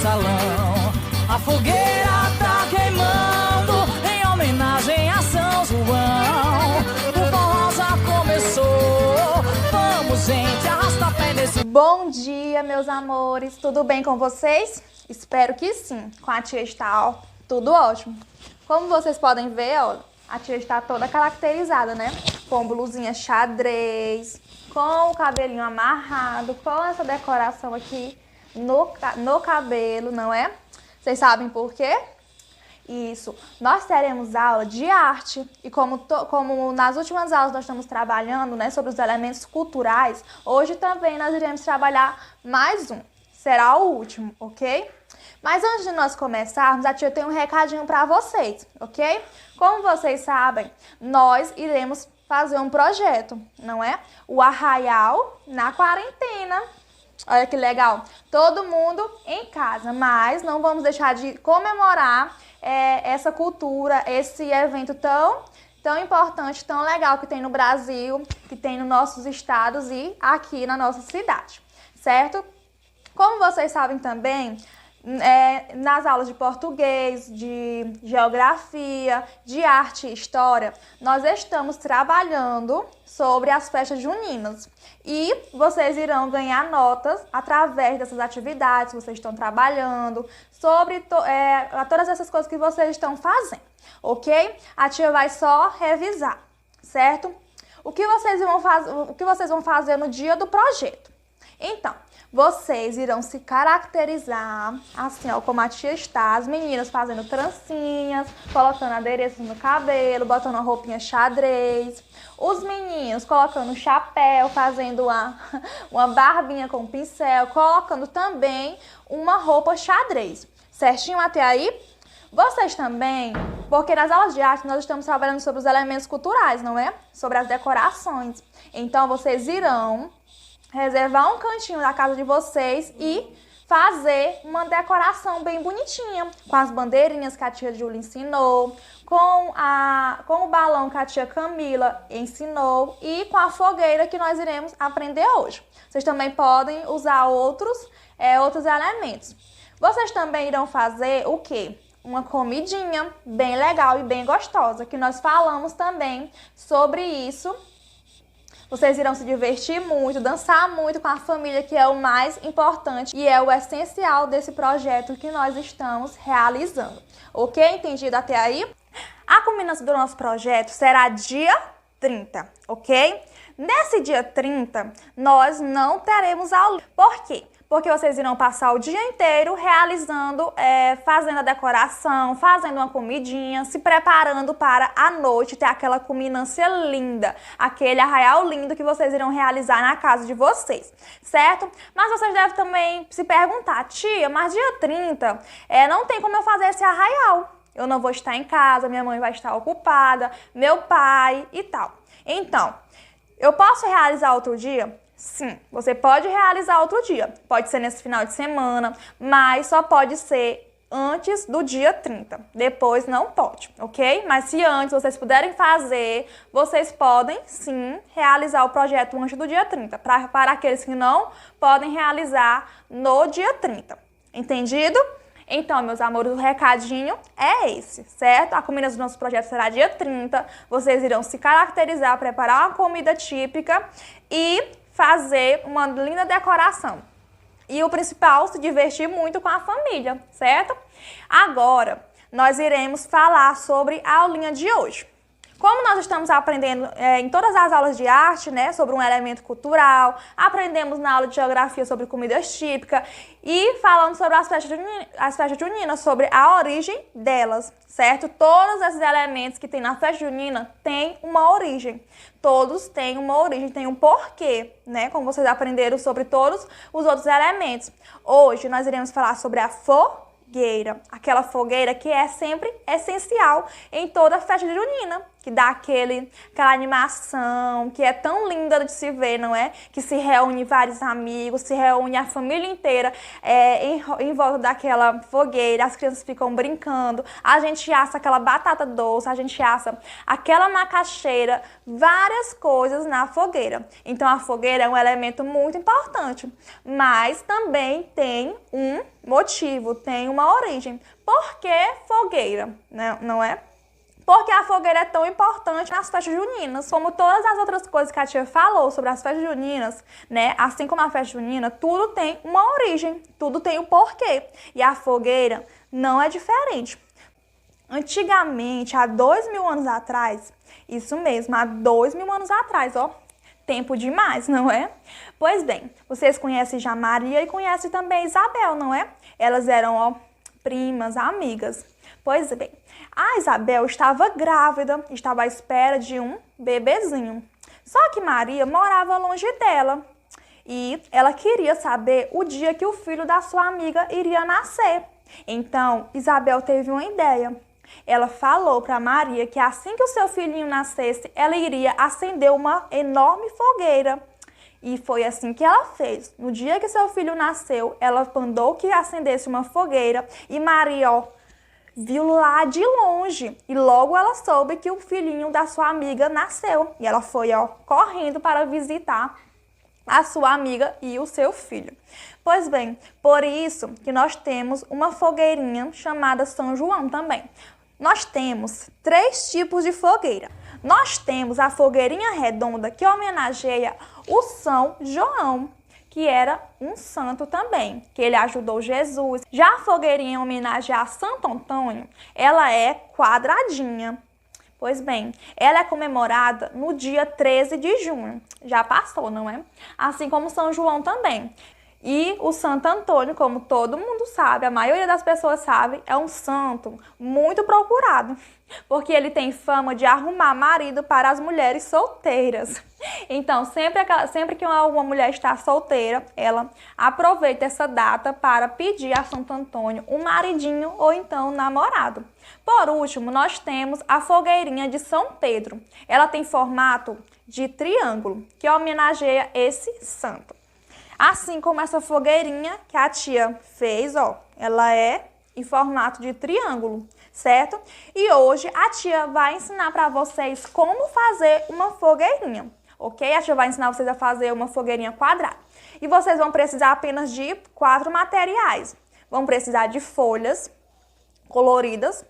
salão. A fogueira tá queimando em homenagem a São João. O forró já começou, vamos gente, arrasta pé nesse... Bom dia, meus amores, tudo bem com vocês? Espero que sim, com a tia está, ó, tudo ótimo. Como vocês podem ver, ó, a tia está toda caracterizada, né? Com blusinha xadrez, com o cabelinho amarrado, com essa decoração aqui no cabelo, não é? Vocês sabem por quê? Isso, nós teremos aula de arte e como nas últimas aulas nós estamos trabalhando, né, sobre os elementos culturais, hoje também nós iremos trabalhar mais um, será o último, ok? Mas antes de nós começarmos, a tia tem um recadinho para vocês, ok? Como vocês sabem, nós iremos fazer um projeto, não é? O Arraial na Quarentena. Olha que legal, todo mundo em casa, mas não vamos deixar de comemorar essa cultura, esse evento tão importante, tão legal que tem no Brasil, que tem nos nossos estados e aqui na nossa cidade, certo? Como vocês sabem também, nas aulas de português, de geografia, de arte e história, nós estamos trabalhando sobre as festas juninas. E vocês irão ganhar notas através dessas atividades que vocês estão trabalhando, sobre todas essas coisas que vocês estão fazendo, ok? A tia vai só revisar, certo? O que vocês vão fazer no dia do projeto? Então, vocês irão se caracterizar, assim, ó, como a tia está, as meninas fazendo trancinhas, colocando adereços no cabelo, botando uma roupinha xadrez, os meninos colocando chapéu, fazendo uma barbinha com pincel, colocando também uma roupa xadrez, certinho até aí? Vocês também, porque nas aulas de arte nós estamos trabalhando sobre os elementos culturais, não é? Sobre as decorações, então vocês irão reservar um cantinho da casa de vocês e fazer uma decoração bem bonitinha, com as bandeirinhas que a tia Júlia ensinou, com o balão que a tia Camila ensinou e com a fogueira que nós iremos aprender hoje. Vocês também podem usar outros elementos. Vocês também irão fazer o quê? Uma comidinha bem legal e bem gostosa, que nós falamos também sobre isso. Vocês irão se divertir muito, dançar muito com a família, que é o mais importante e é o essencial desse projeto que nós estamos realizando. Ok? Entendido até aí? A culminação do nosso projeto será dia 30, ok? Nesse dia 30, nós não teremos aula. Por quê? Porque vocês irão passar o dia inteiro realizando, fazendo a decoração, fazendo uma comidinha, se preparando para a noite ter aquela culminância linda, aquele arraial lindo que vocês irão realizar na casa de vocês, certo? Mas vocês devem também se perguntar, tia, mas dia 30 não tem como eu fazer esse arraial. Eu não vou estar em casa, minha mãe vai estar ocupada, meu pai e tal. Então, eu posso realizar outro dia? Sim, você pode realizar outro dia. Pode ser nesse final de semana, mas só pode ser antes do dia 30. Depois não pode, ok? Mas se antes vocês puderem fazer, vocês podem sim realizar o projeto antes do dia 30. Para aqueles que não podem realizar no dia 30. Entendido? Então, meus amores, o recadinho é esse, certo? A culminação do nosso projeto será dia 30. Vocês irão se caracterizar, preparar uma comida típica e fazer uma linda decoração. E o principal, se divertir muito com a família, certo? Agora, nós iremos falar sobre a aulinha de hoje. Como nós estamos aprendendo em todas as aulas de arte, né, sobre um elemento cultural, aprendemos na aula de geografia sobre comidas típicas e falamos sobre as festas juninas, sobre a origem delas, certo? Todos esses elementos que tem na festa junina têm uma origem. Todos têm uma origem, têm um porquê, né? Como vocês aprenderam sobre todos os outros elementos. Hoje nós iremos falar sobre a fogueira, aquela fogueira que é sempre essencial em toda festa junina, Que dá aquela animação, que é tão linda de se ver, não é? Que se reúne vários amigos, se reúne a família inteira em volta daquela fogueira, as crianças ficam brincando, a gente assa aquela batata doce, a gente assa aquela macaxeira, várias coisas na fogueira. Então a fogueira é um elemento muito importante, mas também tem um motivo, tem uma origem. Por que fogueira, não é? Porque a fogueira é tão importante nas festas juninas, como todas as outras coisas que a tia falou sobre as festas juninas, né? Assim como a festa junina, tudo tem uma origem, tudo tem um porquê. E a fogueira não é diferente. Antigamente, há 2000 anos atrás, isso mesmo, há 2000 anos atrás, ó, tempo demais, não é? Pois bem, vocês conhecem já Maria e conhecem também Isabel, não é? Elas eram, ó, primas, amigas. Pois bem, a Isabel estava grávida, estava à espera de um bebezinho. Só que Maria morava longe dela e ela queria saber o dia que o filho da sua amiga iria nascer. Então, Isabel teve uma ideia. Ela falou para Maria que assim que o seu filhinho nascesse, ela iria acender uma enorme fogueira. E foi assim que ela fez. No dia que seu filho nasceu, ela mandou que acendesse uma fogueira e Maria, ó, viu lá de longe e logo ela soube que o filhinho da sua amiga nasceu. E ela foi, ó, correndo para visitar a sua amiga e o seu filho. Pois bem, por isso que nós temos uma fogueirinha chamada São João também. Nós temos 3 tipos de fogueira. Nós temos a fogueirinha redonda que homenageia o São João, que era um santo também, que ele ajudou Jesus. Já a fogueirinha em homenagem a Santo Antônio, ela é quadradinha. Pois bem, ela é comemorada no dia 13 de junho. Já passou, não é? Assim como São João também. E o Santo Antônio, como todo mundo sabe, a maioria das pessoas sabe, é um santo muito procurado, porque ele tem fama de arrumar marido para as mulheres solteiras. Então, sempre que uma mulher está solteira, ela aproveita essa data para pedir a Santo Antônio um maridinho ou então um namorado. Por último, nós temos a fogueirinha de São Pedro. Ela tem formato de triângulo, que homenageia esse santo. Assim como essa fogueirinha que a tia fez, ó, ela é em formato de triângulo, certo? E hoje a tia vai ensinar para vocês como fazer uma fogueirinha, ok? A tia vai ensinar vocês a fazer uma fogueirinha quadrada. E vocês vão precisar apenas de 4 materiais. Vão precisar de folhas coloridas,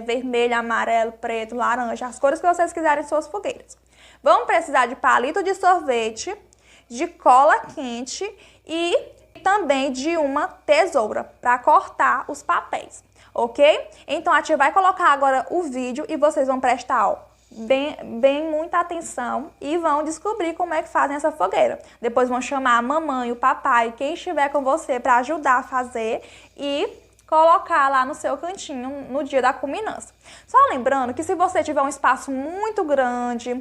vermelho, amarelo, preto, laranja, as cores que vocês quiserem em suas fogueiras. Vão precisar de palito de sorvete, de cola quente e também de uma tesoura para cortar os papéis, ok? Então a tia vai colocar agora o vídeo e vocês vão prestar, ó, bem muita atenção e vão descobrir como é que fazem essa fogueira. Depois vão chamar a mamãe, o papai, quem estiver com você para ajudar a fazer e colocar lá no seu cantinho no dia da culminância. Só lembrando que se você tiver um espaço muito grande,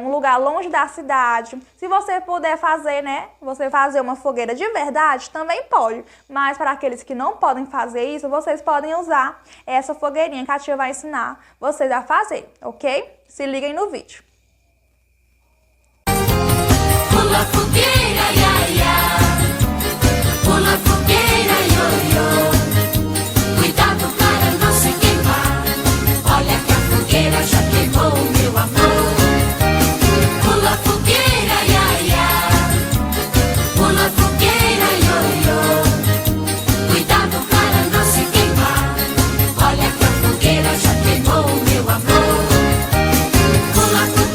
um lugar longe da cidade, se você puder fazer, né, você fazer uma fogueira de verdade, também pode. Mas para aqueles que não podem fazer isso, vocês podem usar essa fogueirinha que a tia vai ensinar vocês a fazer, ok? Se liguem no vídeo. Pula fogueira, ia, ia. Pula fogueira, io, io. Cuidado para não se queimar. Olha que a fogueira já queimou, meu amor. Pula fogueira, ia, ia. Pula fogueira, io, io. Cuidado para não se queimar. Olha que a fogueira já queimou, meu amor. Pula fogueira.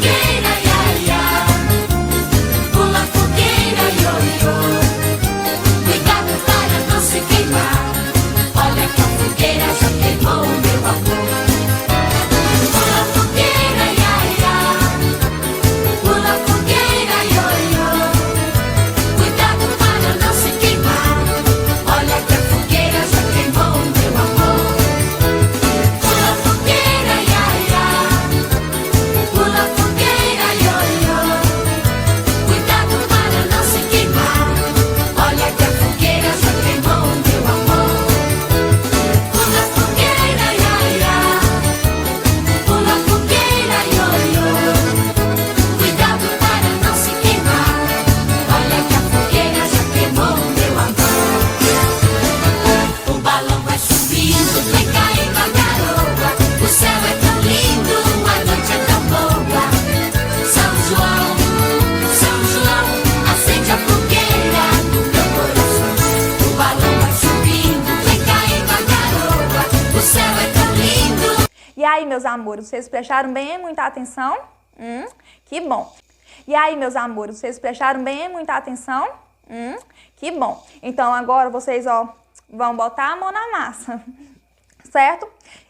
meus amores, vocês prestaram bem muita atenção? Que bom. E aí, meus amores, vocês prestaram bem muita atenção? Que bom. Então, agora vocês, vão botar a mão na massa, certo?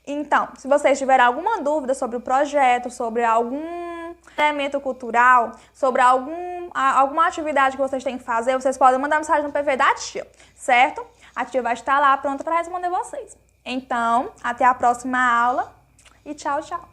Então, se vocês tiverem alguma dúvida sobre o projeto, sobre algum elemento cultural, sobre alguma atividade que vocês têm que fazer, vocês podem mandar mensagem no PV da tia, certo? A tia vai estar lá pronta para responder vocês. Então, até a próxima aula e tchau, tchau.